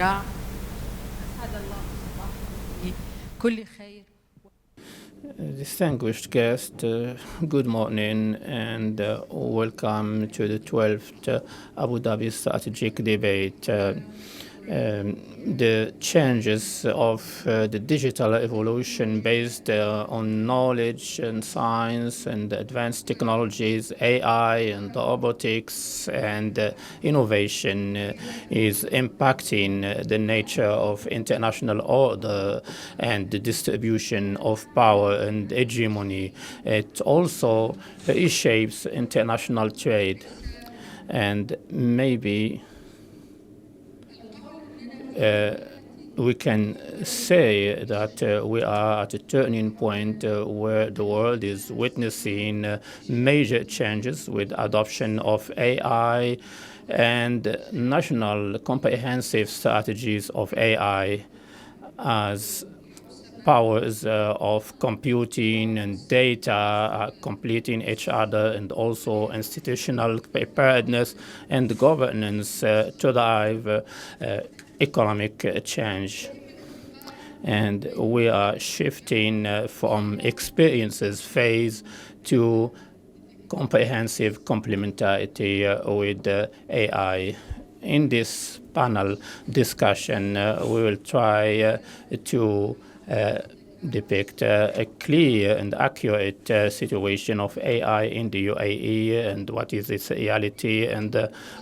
الزراعة. أسعد الله صباحكم بكل خير. Distinguished guest, good morning and welcome to the 12th Abu Dhabi Strategic Debate. The changes of the digital evolution based on knowledge and science and advanced technologies, AI and robotics and innovation is impacting the nature of international order and the distribution of power and hegemony. It also reshapes international trade, and maybe we can say that we are at a turning point where the world is witnessing major changes with adoption of AI and national comprehensive strategies of AI as powers of computing and data are completing each other, and also institutional preparedness and governance to drive economic change. And we are shifting from experiences phase to comprehensive complementarity with AI. In this panel discussion, we will try to depict a clear and accurate situation of AI in the UAE and what is its reality and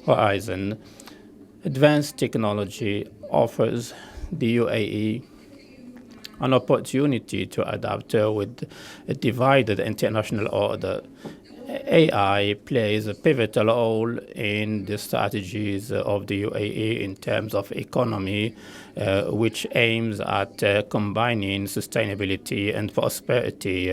horizon. Advanced technology offers the UAE an opportunity to adapt with a divided international order. AI plays a pivotal role in the strategies of the UAE in terms of economy, which aims at combining sustainability and prosperity.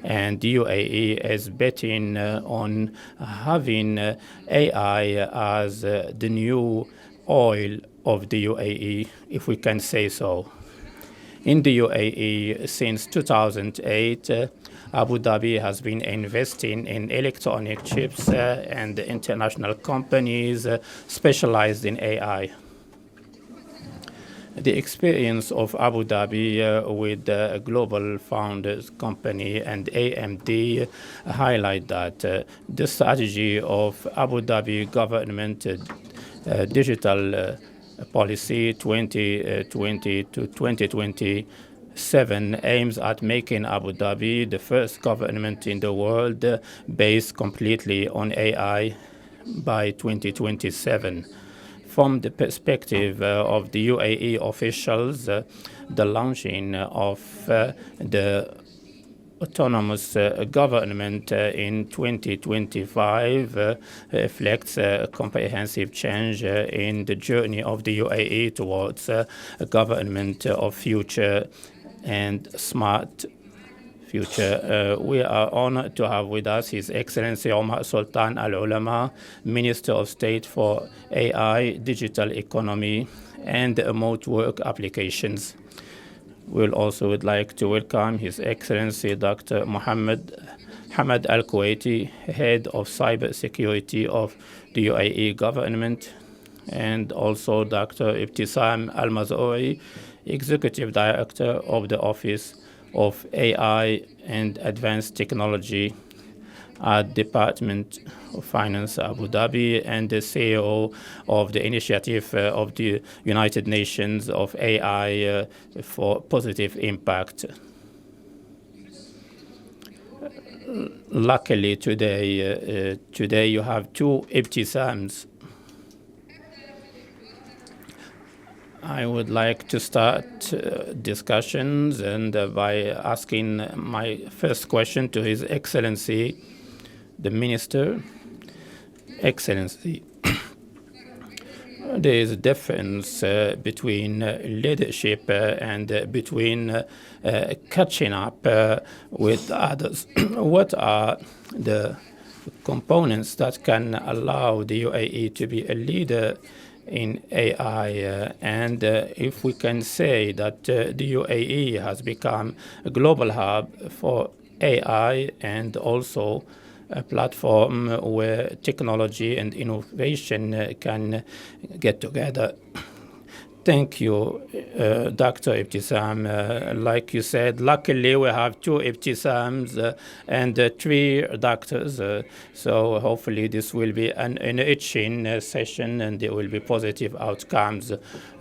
And the UAE is betting on having AI as the new oil of the UAE, if we can say so. In the UAE, since 2008, Abu Dhabi has been investing in electronic chips and international companies specialized in AI. The experience of Abu Dhabi with a global founders company and AMD highlight that the strategy of Abu Dhabi government digital policy 2020 to 2027 aims at making Abu Dhabi the first government in the world based completely on AI by 2027. From the perspective of the UAE officials, the launching of the autonomous government in 2025 reflects a comprehensive change in the journey of the UAE towards a government of future and smart future. We are honored to have with us His Excellency Omar Sultan Al Olama, Minister of State for AI, Digital Economy and Remote Work Applications. We'll also would like to welcome His Excellency Dr. Mohamed Al Kuwaiti, Head of Cybersecurity of the UAE government, and also Dr. Ibtisam Al Mazrouei, Executive Director of the Office of AI and Advanced Technology at Department of Finance Abu Dhabi and the CEO of the initiative of the United Nations of AI for positive impact. Luckily today you have two Ebtesams. I would like to start discussions and by asking my first question to His Excellency, the Minister. Excellency, there is a difference between leadership and between catching up with others. What are the components that can allow the UAE to be a leader in AI, and if we can say that the UAE has become a global hub for AI and also a platform where technology and innovation can get together. Thank you, Dr. Ibtisam. Like you said, luckily we have two Ibtisams and three doctors. So hopefully this will be an enriching session and there will be positive outcomes.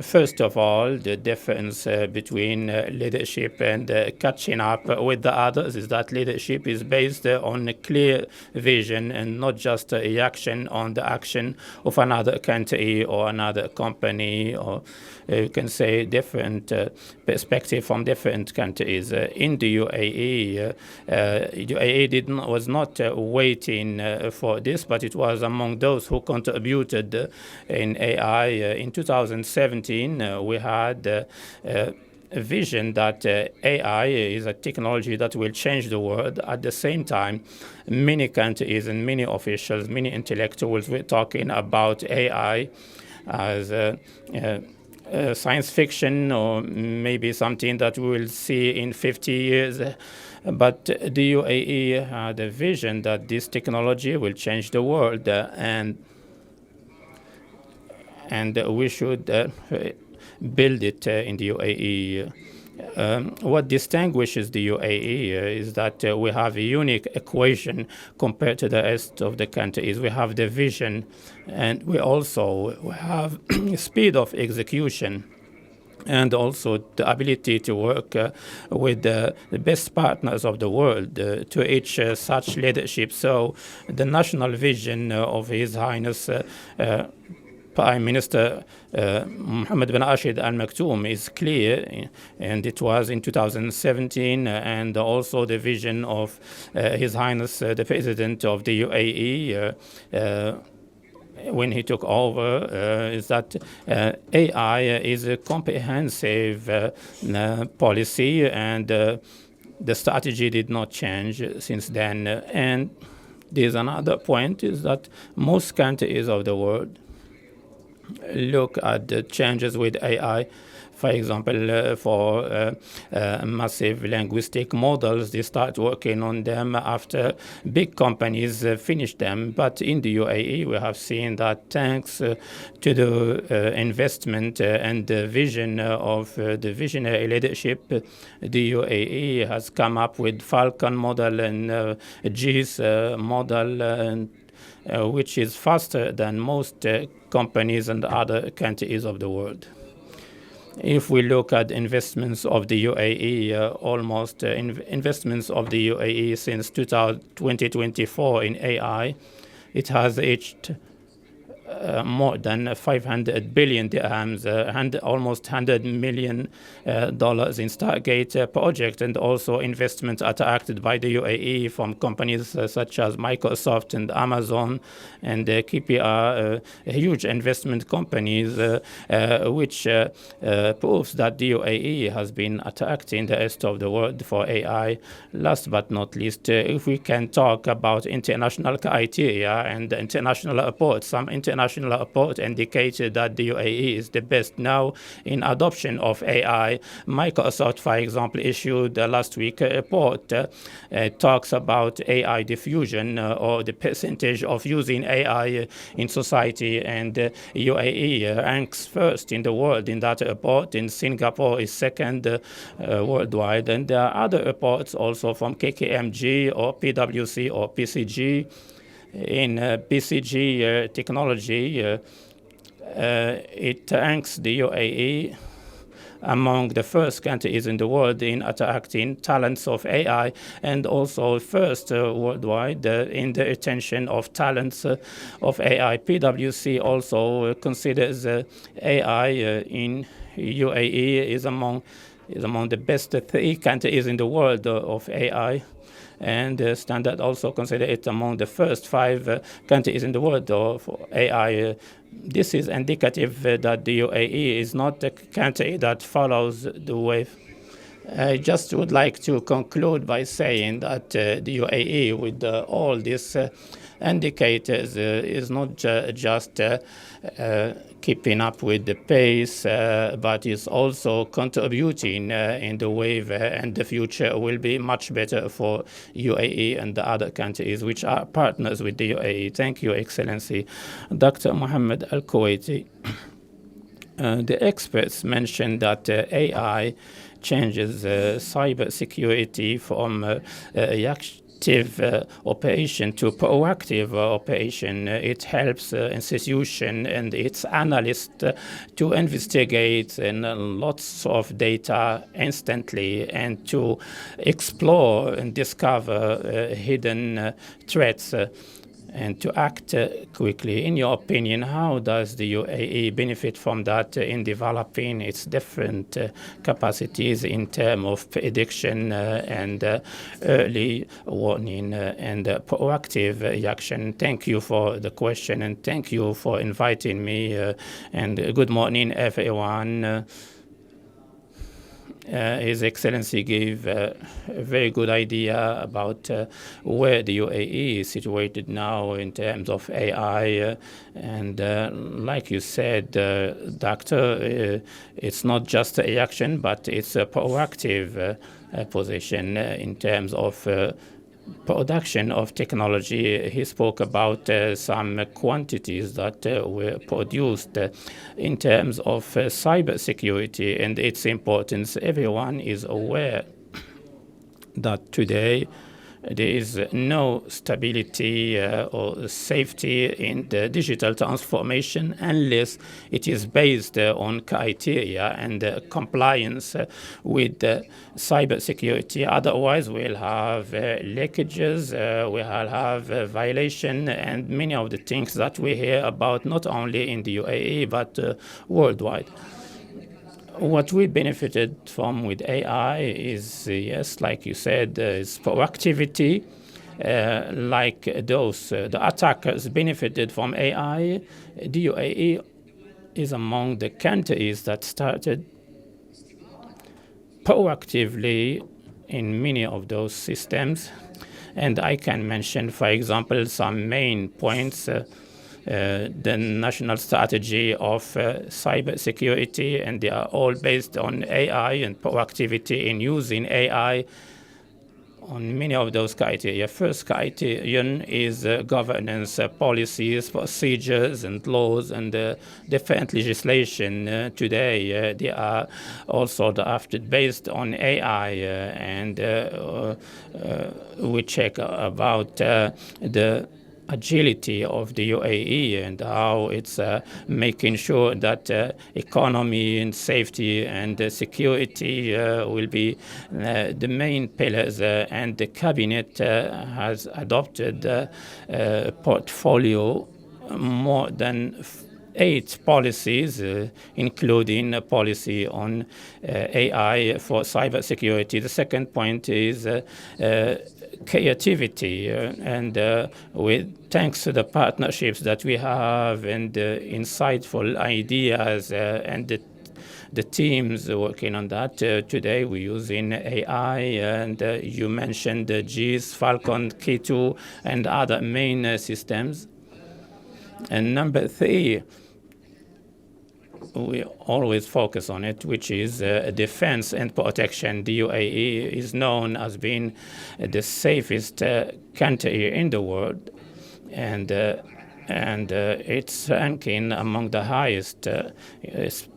First of all, the difference between leadership and catching up with the others is that leadership is based on a clear vision and not just a reaction on the action of another country or another company, or you can say different perspective from different countries. In the UAE, UAE was not waiting for this, but it was among those who contributed in AI. In 2017, we had a vision that AI is a technology that will change the world. At the same time, many countries and many officials, many intellectuals were talking about AI as science fiction or maybe something that we will see in 50 years. But the UAE had a vision that this technology will change the world, and we should build it in the UAE. What distinguishes the UAE is that we have a unique equation compared to the rest of the countries. We have the vision, and we have speed of execution, and also the ability to work with the best partners of the world to reach such leadership. So the national vision of His Highness Prime Minister Mohammed bin Rashid Al Maktoum is clear, and it was in 2017, and also the vision of His Highness the President of the UAE when he took over, is that AI is a comprehensive policy, and the strategy did not change since then. And there's another point, is that most countries of the world look at the changes with AI. For example, for massive linguistic models, they start working on them after big companies finish them. But in the UAE, we have seen that thanks to the investment and the vision of the visionary leadership, the UAE has come up with Falcon model and GIS model, which is faster than most companies and other countries of the world. If we look at investments of the UAE, investments of the UAE since 2024 in AI, it has reached more than 500 billion dirhams, almost $100 million in Stargate project, and also investments attracted by the UAE from companies such as Microsoft and Amazon and Ketbi are huge investment companies, which proves that the UAE has been attracting the rest of the world for AI. Last but not least, if we can talk about international criteria and international reports, some international report indicated that the UAE is the best now in adoption of AI. Microsoft, for example, issued last week a report. It talks about AI diffusion or the percentage of using AI in society, and UAE ranks first in the world in that report. In Singapore is second worldwide, and there are other reports also from KKMG or PwC or PCG. In PCG technology, it ranks the UAE among the first countries in the world in attracting talents of AI, and also first worldwide in the retention of talents of AI. PwC also considers AI in UAE is among the best 3 countries in the world of AI. And Standard also consider it among the first 5 countries in the world for AI. This is indicative that the UAE is not a country that follows the wave. I just would like to conclude by saying that the UAE, with all these indicators, is not just keeping up with the pace, but is also contributing in the wave, and the future will be much better for UAE and the other countries which are partners with the UAE. Thank you, Excellency. Dr. Mohamed Al Kuwaiti. The experts mentioned that AI changes cybersecurity from reactive operation to proactive operation. It helps institution and its analysts to investigate lots of data instantly and to explore and discover hidden threats. And to act quickly. In your opinion, how does the UAE benefit from that in developing its different capacities in terms of prediction and early warning and proactive reaction? Thank you for the question, and thank you for inviting me. And good morning, everyone. His Excellency gave a very good idea about where the UAE is situated now in terms of AI. And like you said, Doctor, it's not just a reaction, but it's a proactive position in terms of production of technology. He spoke about some quantities that were produced in terms of cybersecurity and its importance. Everyone is aware that today there is no stability or safety in the digital transformation unless it is based on criteria and compliance with cybersecurity. Otherwise, we'll have leakages, we'll have violation, and many of the things that we hear about not only in the UAE but worldwide. What we benefited from with AI is, yes, like you said, is proactivity. Like those, the attackers benefited from AI. The UAE is among the countries that started proactively in many of those systems. And I can mention, for example, some main points. The national strategy of cybersecurity, and they are all based on AI and proactivity in using AI on many of those criteria. First criterion is governance, policies, procedures, and laws, and different legislation. Today, they are also drafted based on AI, and we check about the agility of the UAE and how it's making sure that economy and safety and security will be the main pillars. And the cabinet has adopted a portfolio more than 8 policies, including a policy on AI for cybersecurity. The second point is creativity, and with thanks to the partnerships that we have and insightful ideas and the teams working on that. Today we're using AI, and you mentioned the GIS, Falcon, K2, and other main systems. And number 3, we always focus on it, which is defense and protection. The UAE is known as being the safest country in the world, and it's ranking among the highest,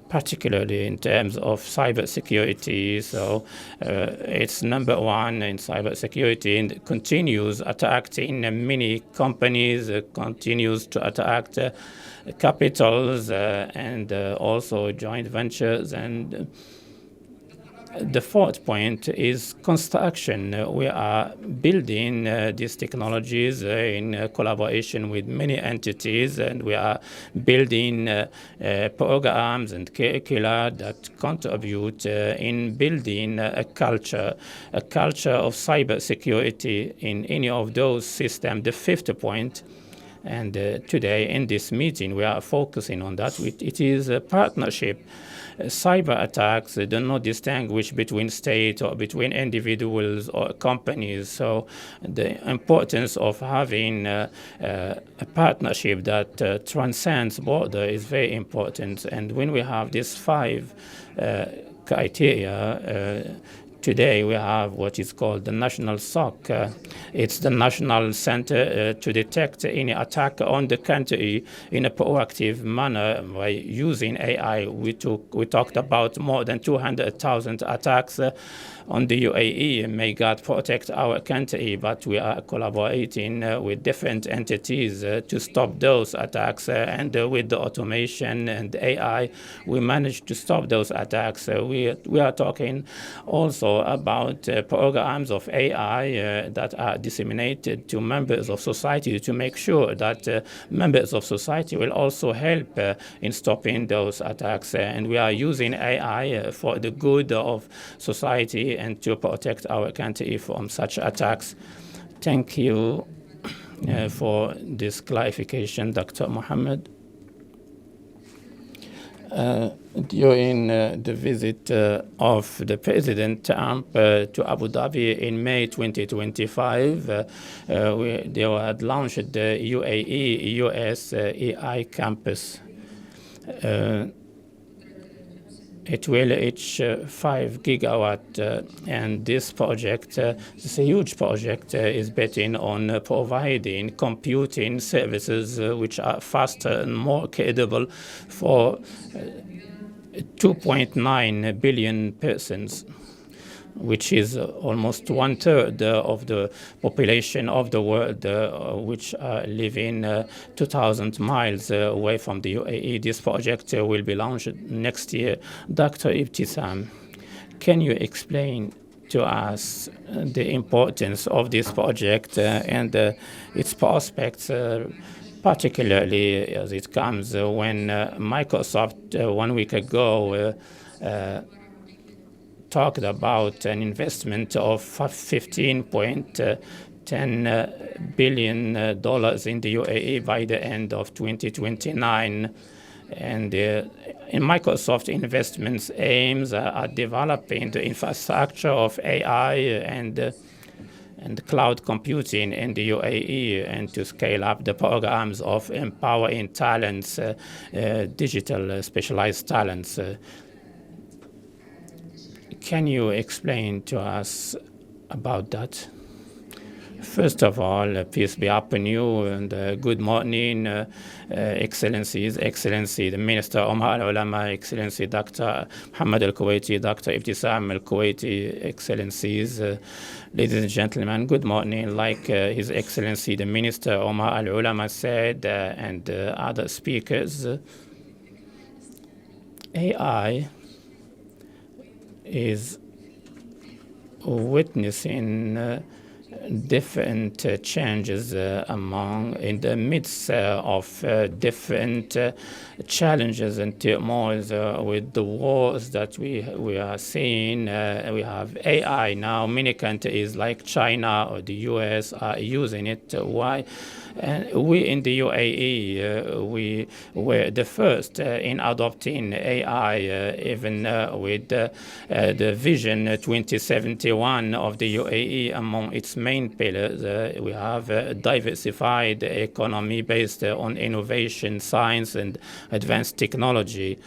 particularly in terms of cybersecurity. So it's number 1 in cybersecurity, and continues attacking many companies, continues to attack capitals and also joint ventures. And the fourth point is construction. We are building these technologies in collaboration with many entities, and we are building programs and curricula that contribute in building a culture of cybersecurity in any of those systems. The fifth point, and today in this meeting we are focusing on that. It is a partnership. Cyber attacks do not distinguish between state or between individuals or companies. So the importance of having a partnership that transcends border is very important. And when we have these 5 criteria, Today we have what is called the National SOC. It's the National Center to detect any attack on the country in a proactive manner by using AI. We talked about more than 200,000 attacks on the UAE. May God protect our country, but we are collaborating with different entities to stop those attacks, and with the automation and AI, we managed to stop those attacks. We are talking also about programs of AI that are disseminated to members of society to make sure that members of society will also help in stopping those attacks. And we are using AI for the good of society and to protect our country from such attacks. Thank you for this clarification, Dr. Mohamed. During the visit of the President Trump to Abu Dhabi in May 2025, they had launched the UAE-US AI campus. It will reach 5 gigawatt, and this project, this huge project, is betting on providing computing services which are faster and more credible for 2.9 billion persons, which is almost 1/3 of the population of the world, which are living 2,000 miles away from the UAE. This project will be launched next year. Dr. Ebtesam, can you explain to us the importance of this project and its prospects, particularly as it comes when Microsoft 1 week ago talked about an investment of $15.10 billion in the UAE by the end of 2029. And Microsoft investments aims at developing the infrastructure of AI and cloud computing in the UAE, and to scale up the programs of empowering talents, digital specialized talents. Can you explain to us about that? First of all, peace be upon you, and good morning, Excellencies, Excellency the Minister Omar Olama, Excellency Dr. Mohamed Al Kuwaiti, Dr. Ibtisam Al Kuwaiti, Excellencies, ladies and gentlemen, good morning. Like His Excellency the Minister Omar Al Olama said, and other speakers, AI is witnessing different changes in the midst of different challenges and turmoils with the wars that we are seeing. We have AI now. Many countries like China or the US are using it. Why? And we in the UAE, we were the first in adopting AI, even with the Vision 2071 of the UAE. Among its main pillars, we have a diversified economy based on innovation, science, and advanced technology.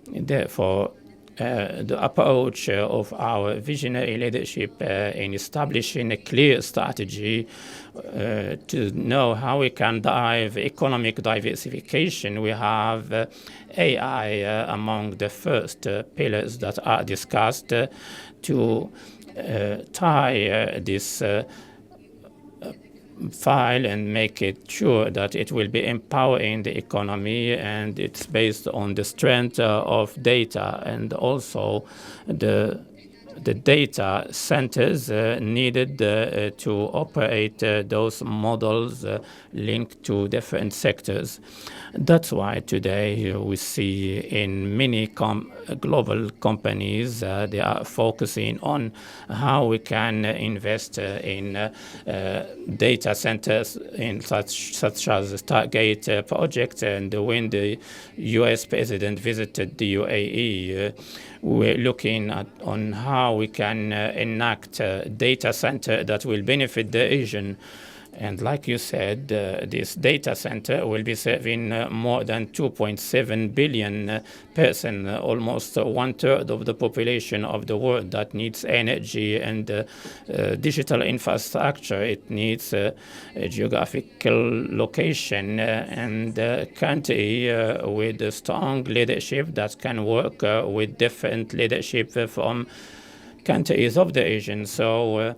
Therefore, the approach of our visionary leadership in establishing a clear strategy to know how we can drive economic diversification. We have AI among the first pillars that are discussed to tie this file and make it sure that it will be empowering the economy, and it's based on the strength of data and also the data centers needed to operate those models linked to different sectors. That's why today we see in many global companies they are focusing on how we can invest in data centers in such as the Stargate project. And when the US president visited the UAE, we're looking on how we can enact a data center that will benefit the region. And like you said, this data center will be serving more than 2.7 billion person, almost one-third of the population of the world that needs energy and digital infrastructure. It needs a geographical location and a country with a strong leadership that can work with different leadership from countries of the region. So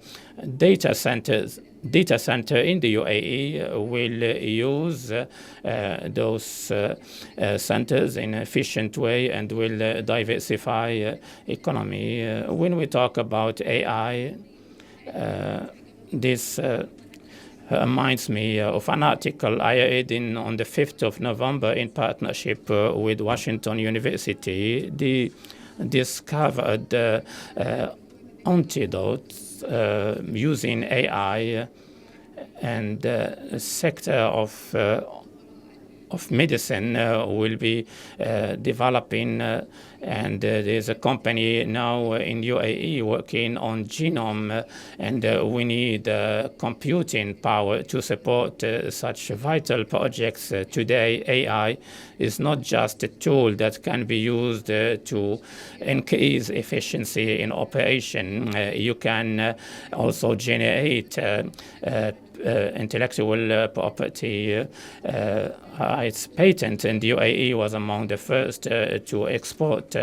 data center in the UAE will use those centers in an efficient way and will diversify economy. When we talk about AI, this reminds me of an article I read on the 5th of November in partnership with Washington University. They discovered antidotes using AI, and the sector of medicine will be developing, and there's a company now in UAE working on genome, and we need computing power to support such vital projects. Today, AI is not just a tool that can be used to increase efficiency in operation. You can also generate intellectual property rights patent, and UAE was among the first to export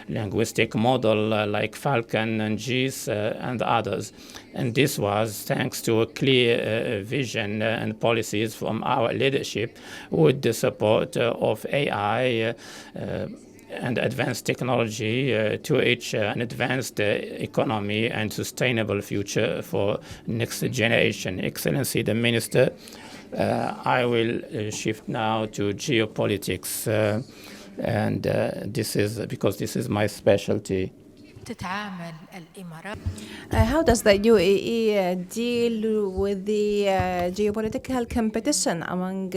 linguistic model like Falcon and GIS and others. And this was thanks to a clear vision and policies from our leadership with the support of AI and advanced technology to reach an advanced economy and sustainable future for next generation. Excellency the Minister, I will shift now to geopolitics, and this is because this is my specialty. تتعامل الإمارات How does the UAE deal with the geopolitical competition among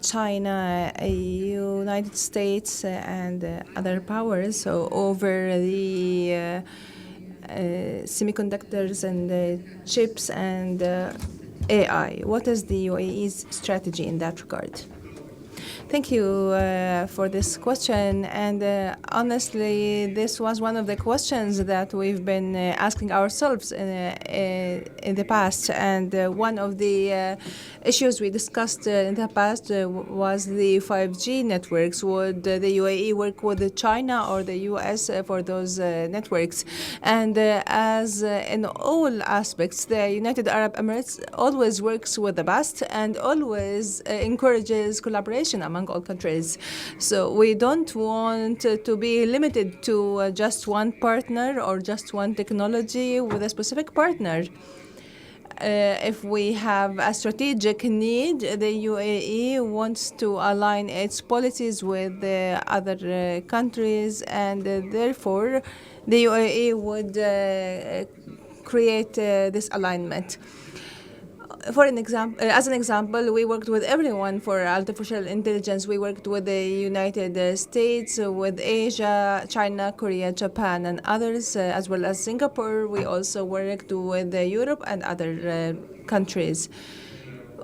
China, United States, and other powers over the semiconductors and chips and AI? What is the UAE's strategy in that regard? Thank you for this question. And honestly, this was one of the questions that we've been asking ourselves in the past. And one of the issues we discussed in the past was the 5G networks. Would the UAE work with China or the US for those networks? And as in all aspects, the United Arab Emirates always works with the best and always encourages collaboration among all countries. So we don't want to be limited to just one partner or just one technology with a specific partner. If we have a strategic need, the UAE wants to align its policies with the other countries, and therefore the UAE would create this alignment. For an example, as an example, we worked with everyone for artificial intelligence. We worked with the United States, with Asia, China, Korea, Japan, and others, as well as Singapore. We also worked with Europe and other countries.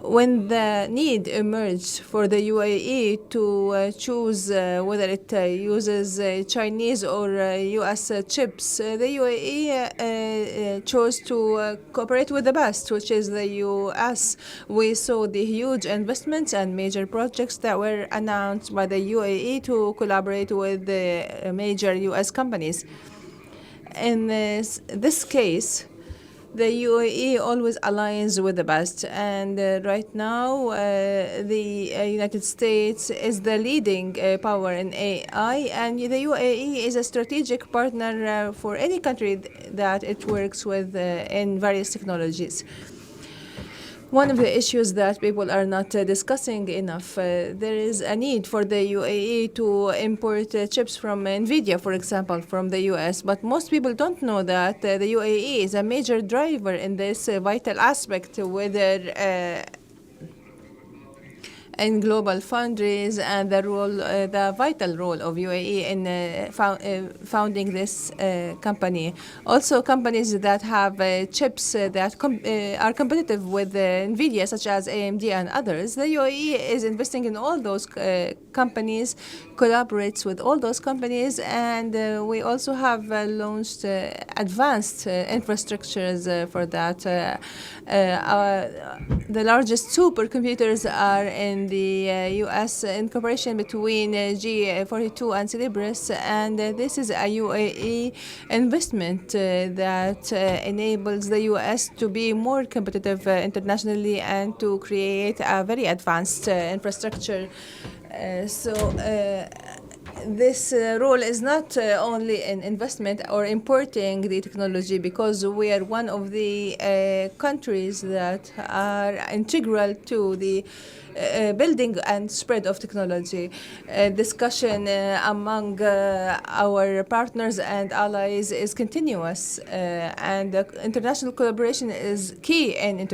When the need emerged for the UAE to choose whether it uses Chinese or US chips, the UAE chose to cooperate with the best, which is the US. We saw the huge investments and major projects that were announced by the UAE to collaborate with the major US companies. In this case, the UAE always aligns with the best, and right now the United States is the leading power in AI, and the UAE is a strategic partner for any country that it works with in various technologies. One of the issues that people are not discussing enough, there is a need for the UAE to import chips from NVIDIA, for example, from the US. But most people don't know that the UAE is a major driver in this vital aspect, whether in global foundries and the vital role of UAE in founding this company. Also, companies that have chips that are competitive with NVIDIA, such as AMD and others. The UAE is investing in all those companies, collaborates with all those companies, and we also have launched advanced infrastructures for that. The largest supercomputers are in the U.S. in cooperation between G42 and Celebris, and this is a UAE investment that enables the U.S. to be more competitive internationally and to create a very advanced infrastructure. This role is not only in investment or importing the technology, because we are one of the countries that are integral to the building and spread of technology. Discussion among our partners and allies is continuous, and international collaboration is key in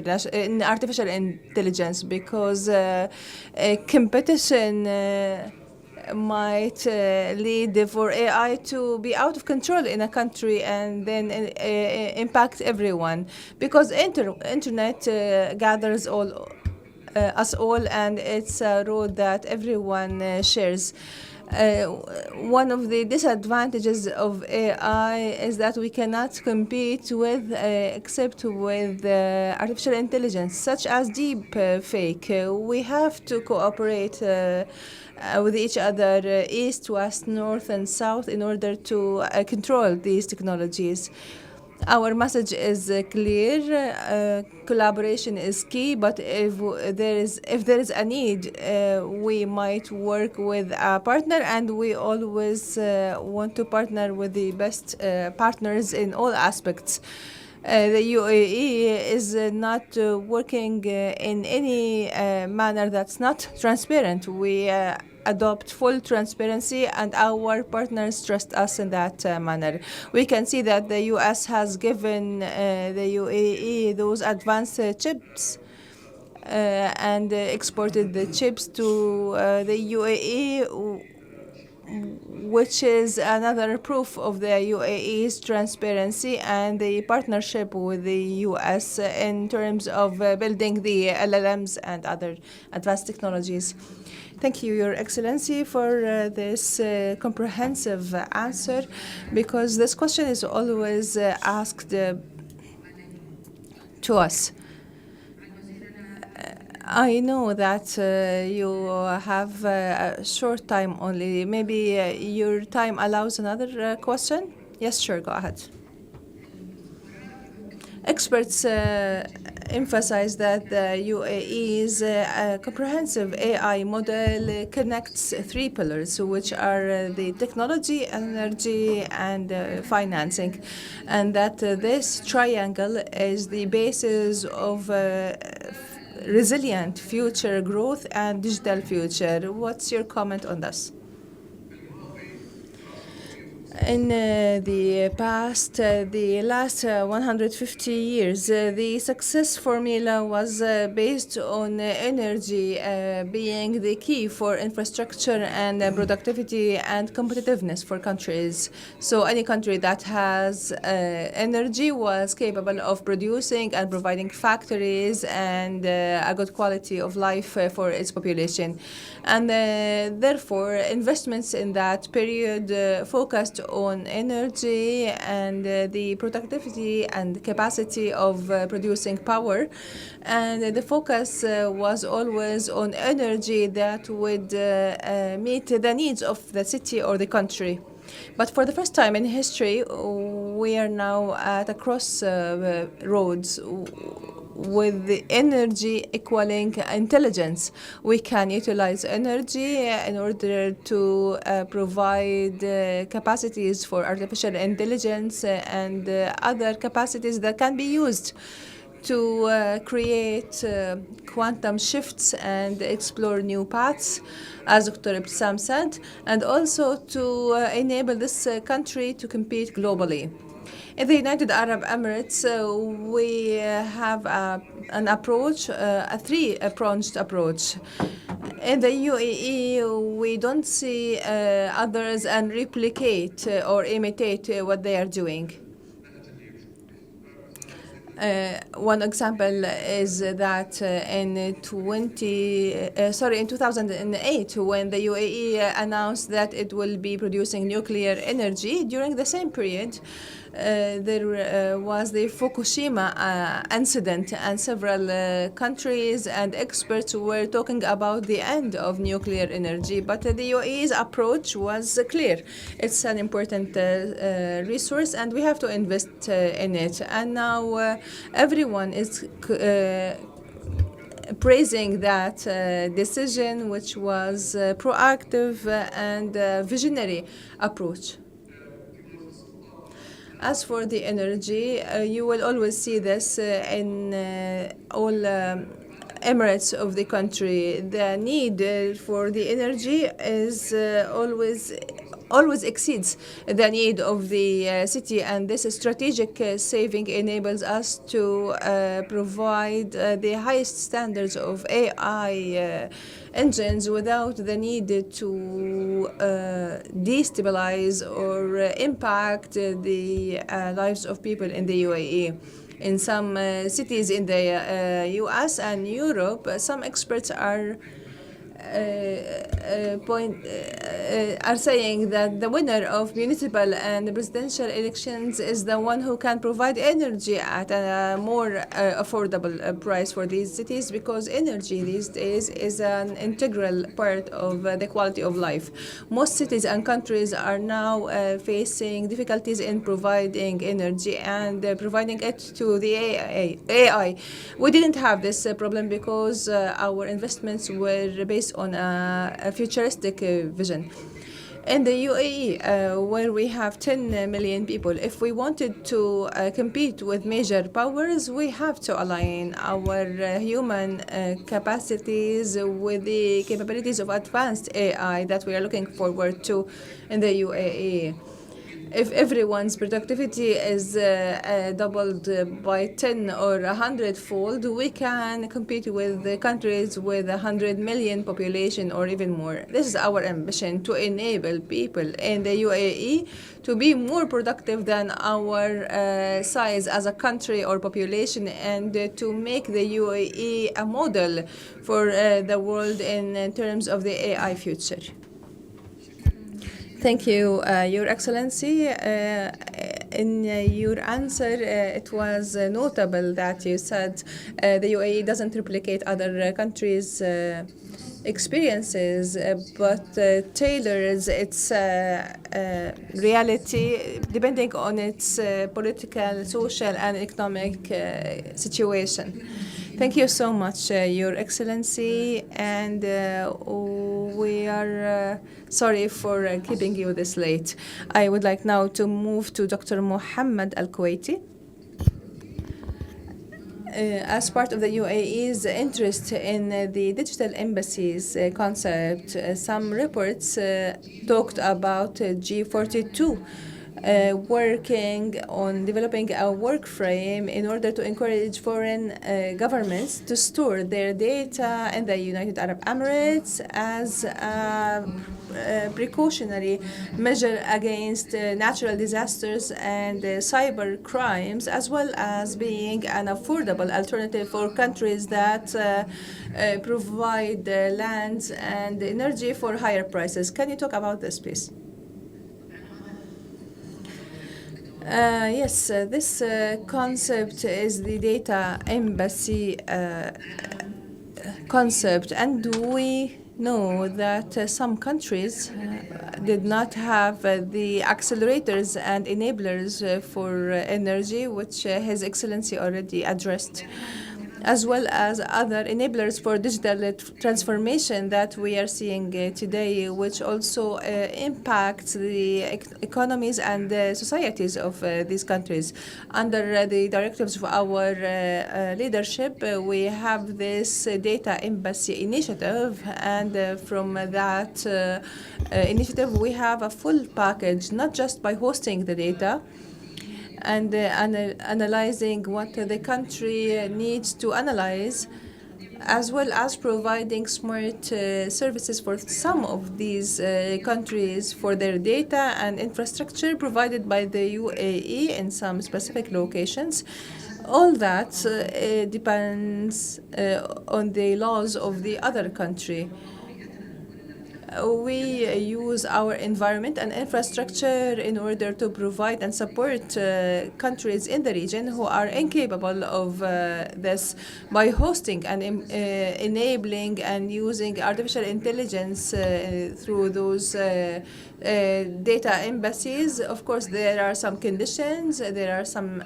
artificial intelligence, because competition might lead for AI to be out of control in a country and then impact everyone, because internet gathers us all, and it's a road that everyone shares. One of the disadvantages of AI is that we cannot compete with except with artificial intelligence, such as deep fake. We have to cooperate with each other, east, west, north, and south, in order to control these technologies. Our message is clear. Collaboration is key, but if there is a need, we might work with a partner, and we always want to partner with the best partners in all aspects. The UAE is not working in any manner that's not transparent. We adopt full transparency, and our partners trust us in that manner. We can see that the U.S. has given the UAE those advanced chips and exported the chips to the UAE, which is another proof of the UAE's transparency and the partnership with the U.S. in terms of building the LLMs and other advanced technologies. Thank you, Your Excellency, for this comprehensive answer, because this question is always asked to us. I know that you have a short time only. Maybe your time allows another question? Yes, sure, go ahead. Experts emphasize that the UAE's comprehensive AI model connects three pillars, which are the technology, energy, and financing, and that this triangle is the basis of resilient future growth and digital future. What's your comment on this? In the past, the last 150 years, the success formula was based on energy being the key for infrastructure and productivity and competitiveness for countries. So any country that has energy was capable of producing and providing factories and a good quality of life for its population. And therefore, investments in that period focused on energy and the productivity and capacity of producing power. And the focus was always on energy that would meet the needs of the city or the country. But for the first time in history, we are now at a crossroads with the energy equaling intelligence. We can utilize energy in order to provide capacities for artificial intelligence and other capacities that can be used to create quantum shifts and explore new paths, as Dr. Ebtesam said, and also to enable this country to compete globally. In the United Arab Emirates, we have an approach, a three-pronged approach. In the UAE, we don't see others and replicate or imitate what they are doing. One example is that in 2008, when the UAE announced that it will be producing nuclear energy, during the same period, there was the Fukushima incident, and several countries and experts were talking about the end of nuclear energy. But the UAE's approach was clear. It's an important resource, and we have to invest in it. And now everyone is praising that decision, which was proactive and visionary approach. As for the energy, you will always see this in all Emirates of the country. The need for the energy is always exceeds the need of the city, and this strategic saving enables us to provide the highest standards of AI engines without the need to destabilize or impact the lives of people in the UAE. In some cities in the US and Europe, some experts are saying that the winner of municipal and presidential elections is the one who can provide energy at a more affordable price for these cities, because energy these days is an integral part of the quality of life. Most cities and countries are now facing difficulties in providing energy and providing it to the AI. We didn't have this problem because our investments were based on a futuristic vision. In the UAE, where we have 10 million people, if we wanted to compete with major powers, we have to align our human capacities with the capabilities of advanced AI that we are looking forward to in the UAE. If everyone's productivity is doubled by 10 or 100-fold, we can compete with the countries with 100 million population or even more. This is our ambition, to enable people in the UAE to be more productive than our size as a country or population, and to make the UAE a model for the world in terms of the AI future. Thank you, Your Excellency. In your answer, it was notable that you said the UAE doesn't replicate other countries' experiences, but tailors its reality depending on its political, social, and economic situation. Thank you so much, Your Excellency, and we are sorry for keeping you this late. I would like now to move to Dr. Mohamed Al Kuwaiti. As part of the UAE's interest in the digital embassies concept, some reports talked about G42 working on developing a work frame in order to encourage foreign governments to store their data in the United Arab Emirates as a precautionary measure against natural disasters and cyber crimes, as well as being an affordable alternative for countries that provide lands and energy for higher prices. Can you talk about this, please? Yes, this concept is the data embassy concept, and we know that some countries did not have the accelerators and enablers for energy, which His Excellency already addressed, as well as other enablers for digital transformation that we are seeing today, which also impacts the economies and the societies of these countries. Under the directives of our leadership, we have this data embassy initiative, and from that initiative, we have a full package, not just by hosting the data and analyzing what the country needs to analyze, as well as providing smart services for some of these countries for their data and infrastructure provided by the UAE in some specific locations. All that depends on the laws of the other country. We use our environment and infrastructure in order to provide and support countries in the region who are incapable of this by hosting and enabling and using artificial intelligence through those data embassies. Of course, there are some conditions, there are some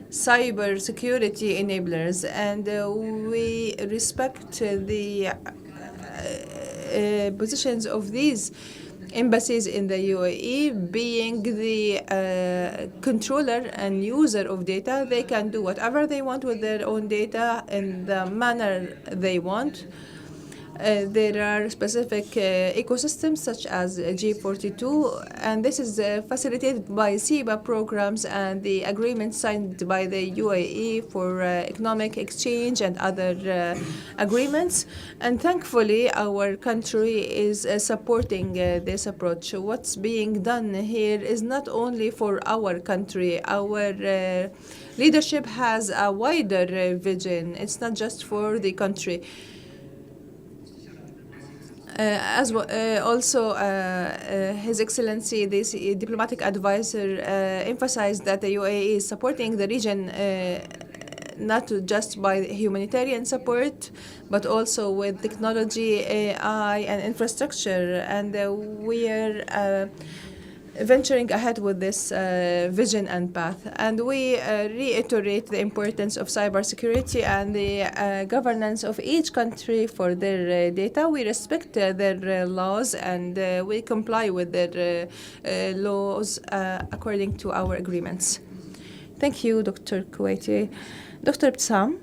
cyber security enablers, and we respect the positions of these embassies in the UAE. Being the controller and user of data, they can do whatever they want with their own data in the manner they want. There are specific ecosystems such as G42, and this is facilitated by SIBA programs and the agreements signed by the UAE for economic exchange and other agreements. And thankfully, our country is supporting this approach. What's being done here is not only for our country. Our leadership has a wider vision. It's not just for the country. As well, also, His Excellency, the diplomatic advisor, emphasized that the UAE is supporting the region not just by humanitarian support, but also with technology, AI, and infrastructure. And we are venturing ahead with this vision and path. And we reiterate the importance of cybersecurity and the governance of each country for their data. We respect their laws, and we comply with their laws according to our agreements. Thank you, Dr. Kuwaiti. Dr. Ebtesam,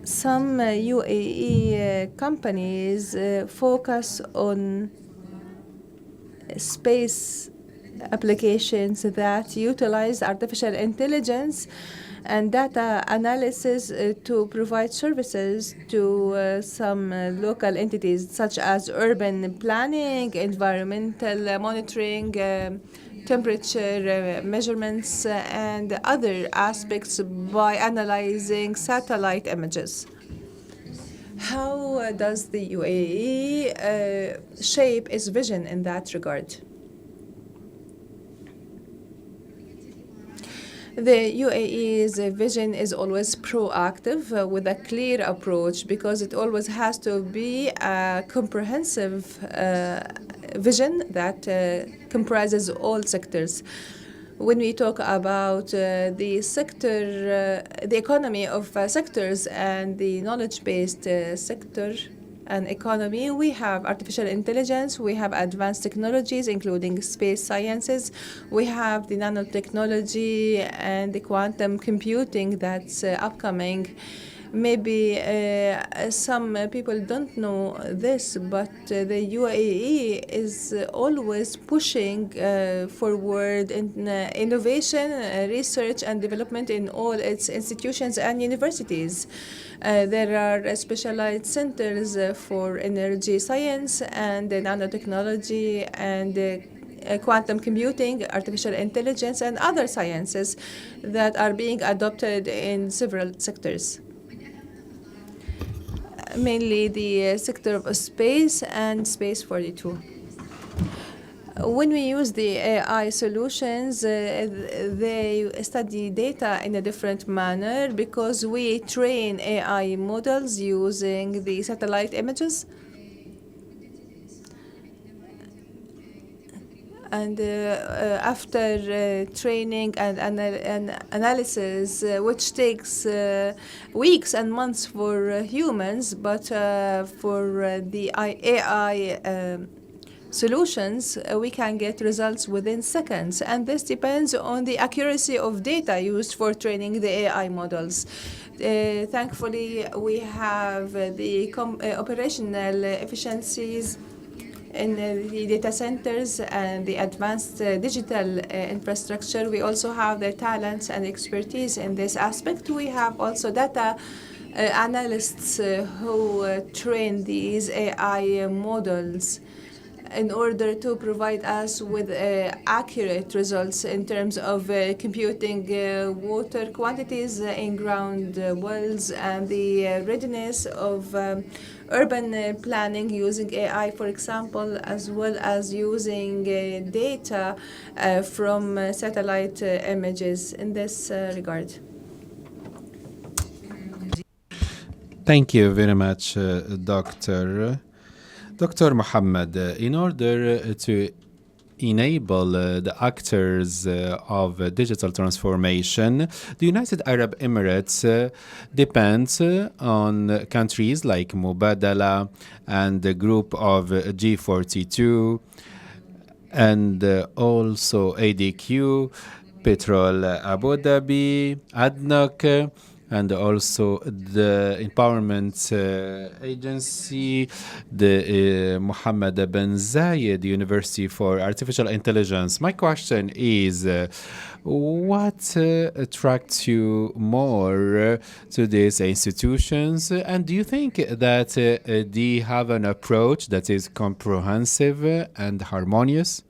some UAE companies focus on space applications that utilize artificial intelligence and data analysis to provide services to some local entities such as urban planning, environmental monitoring, temperature measurements, and other aspects by analyzing satellite images. How does the UAE shape its vision in that regard? The UAE's vision is always proactive with a clear approach, because it always has to be a comprehensive vision that comprises all sectors. When we talk about the sector, the economy of sectors and the knowledge-based sector and economy, we have artificial intelligence, we have advanced technologies, including space sciences, we have the nanotechnology and the quantum computing that's upcoming. Maybe some people don't know this, but the UAE is always pushing forward in innovation, research, and development in all its institutions and universities. There are specialized centers for energy science and nanotechnology and quantum computing, artificial intelligence, and other sciences that are being adopted in several sectors. Mainly the sector of space and Space 42. When we use the AI solutions, they study data in a different manner, because we train AI models using the satellite images. And after training and analysis, which takes weeks and months for humans, but for the AI solutions, we can get results within seconds. And this depends on the accuracy of data used for training the AI models. Thankfully, we have the operational efficiencies in the data centers and the advanced digital infrastructure. We also have the talents and expertise in this aspect. We have also data analysts who train these AI models in order to provide us with accurate results in terms of computing water quantities in ground wells and the readiness of urban planning using AI, for example, as well as using data from satellite images in this regard. Thank you very much, Dr. Mohammed. In order to enable the actors of digital transformation, the United Arab Emirates depends on countries like Mubadala and the group of G42 and also ADQ, Petrol Abu Dhabi, ADNOC, and also the Empowerment Agency, the Mohammed bin Zayed University for Artificial Intelligence. My question is, what attracts you more to these institutions? And do you think that they have an approach that is comprehensive and harmonious?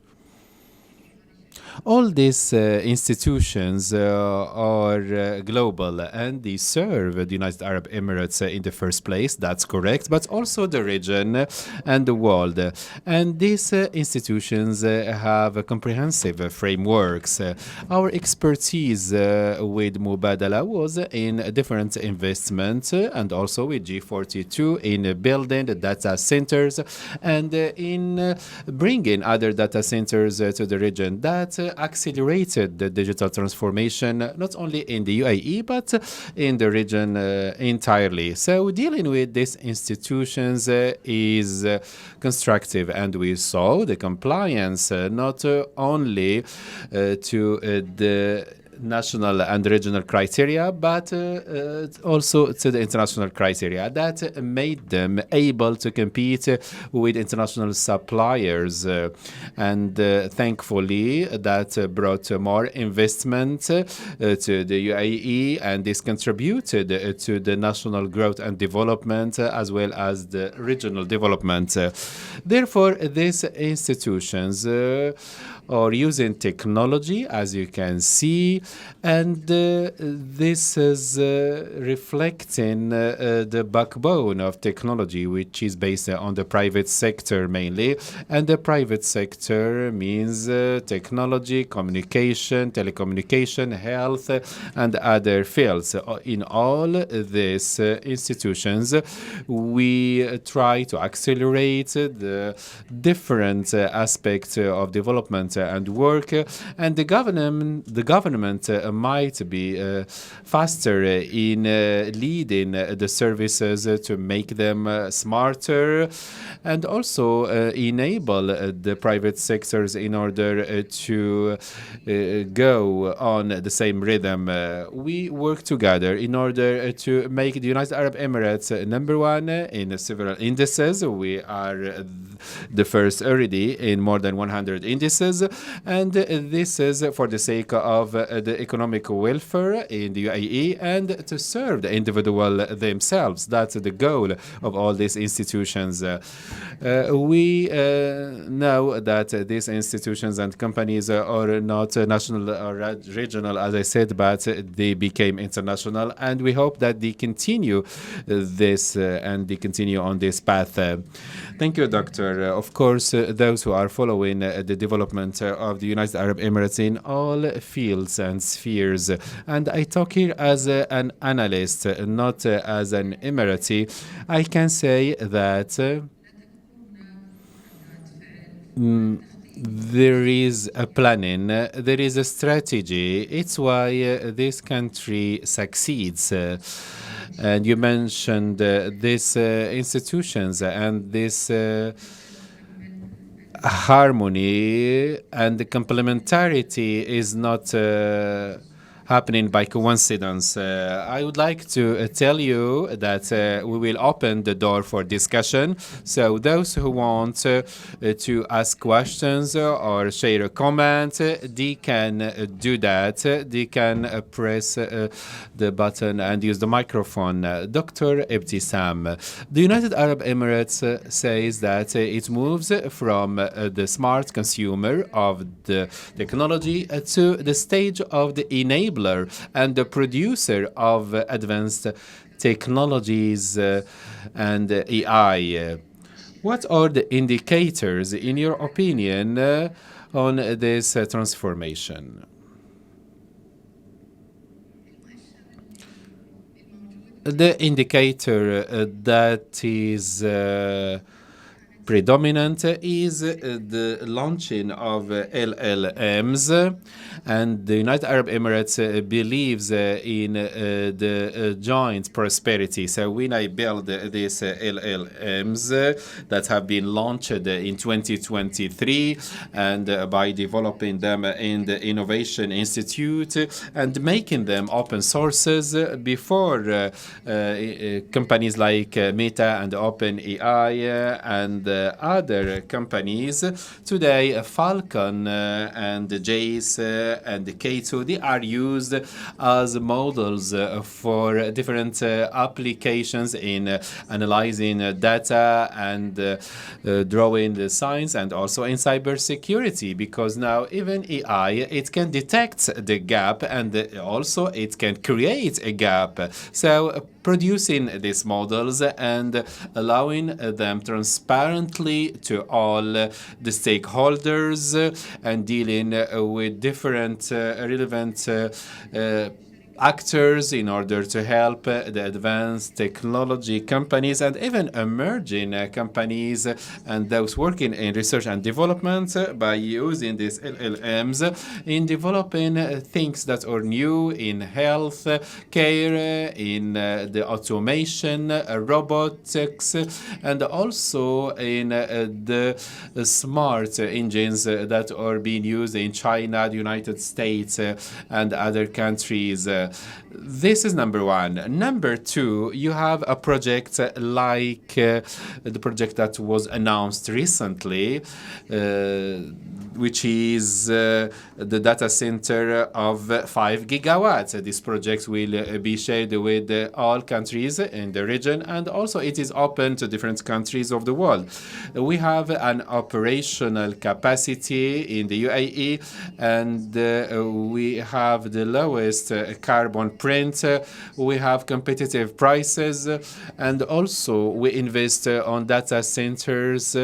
All these institutions are global and they serve the United Arab Emirates in the first place, that's correct, but also the region and the world. And these institutions have comprehensive frameworks. Our expertise with Mubadala was in different investments and also with G42 in building the data centers and in bringing other data centers to the region. That accelerated the digital transformation not only in the UAE but in the region entirely. So dealing with these institutions is constructive, and we saw the compliance not only to the national and regional criteria, but also to the international criteria that made them able to compete with international suppliers. And thankfully, that brought more investment to the UAE, and this contributed to the national growth and development as well as the regional development. Therefore, these institutions or using technology, as you can see, and this is reflecting the backbone of technology, which is based on the private sector mainly. And the private sector means technology, communication, telecommunication, health, and other fields. In all these institutions, we try to accelerate the different aspects of development and work, and the government might be faster in leading the services to make them smarter, and also enable the private sectors in order to go on the same rhythm. We work together in order to make the United Arab Emirates number one in several indices. We are the first already in more than 100 indices, and this is for the sake of the economic welfare in the UAE and to serve the individual themselves. That's the goal of all these institutions. We know that these institutions and companies are not national or regional, as I said, but they became international, and we hope that they continue this and they continue on this path. Thank you, Doctor. Of course, those who are following the development of the United Arab Emirates in all fields and spheres, and I talk here as an analyst, not as an Emirati, I can say that there is a planning, there is a strategy. It's why this country succeeds. And you mentioned these institutions and this harmony and the complementarity is not happening by coincidence. I would like to tell you that we will open the door for discussion. So those who want to ask questions or share a comment, they can do that. They can press the button and use the microphone. Dr. Ebtesam, the United Arab Emirates says that it moves from the smart consumer of the technology to the stage of the enabler and the producer of advanced technologies and AI. What are the indicators, in your opinion, on this transformation? The indicator that is predominant is the launching of LLMs, and the United Arab Emirates believes in the joint prosperity. So when I build these LLMs that have been launched in 2023, and by developing them in the Innovation Institute and making them open sources before companies like Meta and OpenAI and other companies. Today, Falcon and Jace and K2, they are used as models for different applications in analyzing data and drawing the signs, and also in cybersecurity, because now even AI, it can detect the gap and also it can create a gap. So producing these models and allowing them transparently to all the stakeholders and dealing with different relevant actors in order to help the advanced technology companies and even emerging companies and those working in research and development by using these LLMs in developing things that are new in health care, in the automation, robotics, and also in the smart engines that are being used in China, the United States, and other countries. This is number one. Number two, you have a project like the project that was announced recently, which is the data center of 5 gigawatts. This project will be shared with all countries in the region, and also it is open to different countries of the world. We have an operational capacity in the UAE, and we have the lowest carbon print. We have competitive prices, and also we invest on data centers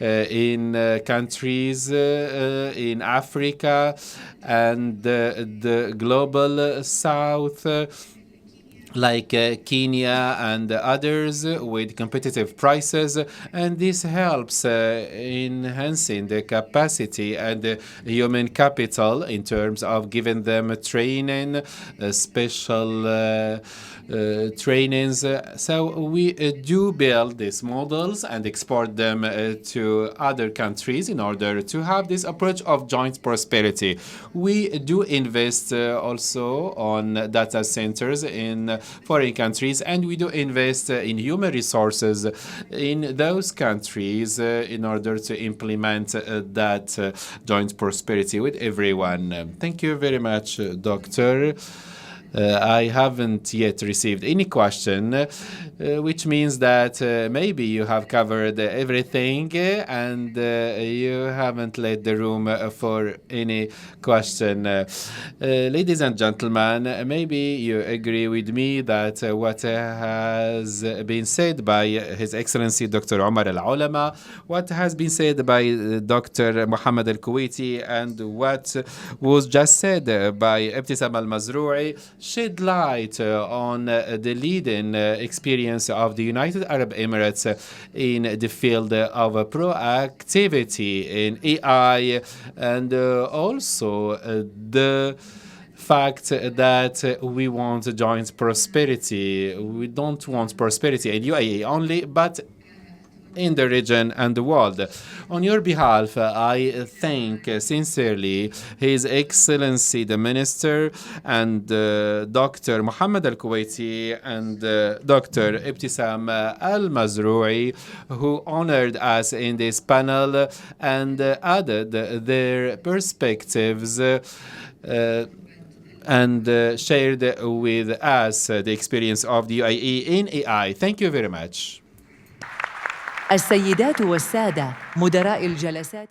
in countries in Africa and the global south, like Kenya and others, with competitive prices, and this helps enhancing the capacity and the human capital in terms of giving them training, special trainings. So we do build these models and export them to other countries in order to have this approach of joint prosperity. We do invest also on data centers in foreign countries, and we do invest in human resources in those countries in order to implement that joint prosperity with everyone. Thank you very much, Doctor. I haven't yet received any question, which means that maybe you have covered everything and you haven't led the room for any question. Ladies and gentlemen, maybe you agree with me that what has been said by His Excellency Dr. Omar Al-Olama, what has been said by Dr. Mohamed Al Kuwaiti, and what was just said by Ibtisam Al Mazrouei shed light on the leading experience of the United Arab Emirates in the field of proactivity in AI, and also the fact that we want joint prosperity. We don't want prosperity in UAE only, but in the region and the world. On your behalf, I thank sincerely His Excellency the Minister and Dr. Mohamed Al Kuwaiti and Dr. Ibtisam Al Mazrouei, who honored us in this panel and added their perspectives and shared with us the experience of the UAE in AI. Thank you very much. السيدات والسادة مدراء الجلسات